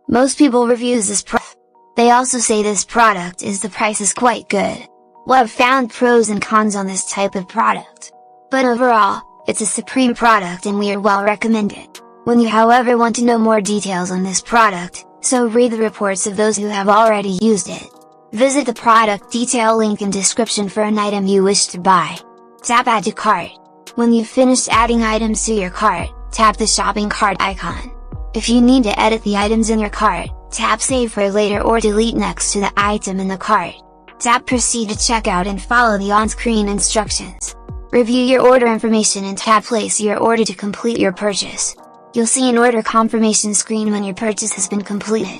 Most people reviews this product. They also say this product is the price is quite good. Well, I've found pros and cons on this type of product. But overall, it's a supreme product and we are well recommended. When you however want to know more details on this product, so read the reports of those who have already used it. Visit the product detail link in description for an item you wish to buy. Tap Add to Cart. When you've finished adding items to your cart, tap the shopping cart icon. If you need to edit the items in your cart, tap Save for later or delete next to the item in the cart. Tap Proceed to checkout and follow the on-screen instructions. Review your order information and tap Place your order to complete your purchase. You'll see an order confirmation screen when your purchase has been completed.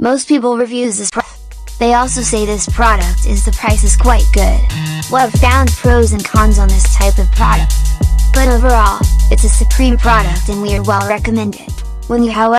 Most people reviews this product. They also say this product is the price is quite good. Well, I've found pros and cons on this type of product. But overall, it's a supreme product and we are well recommended. When you however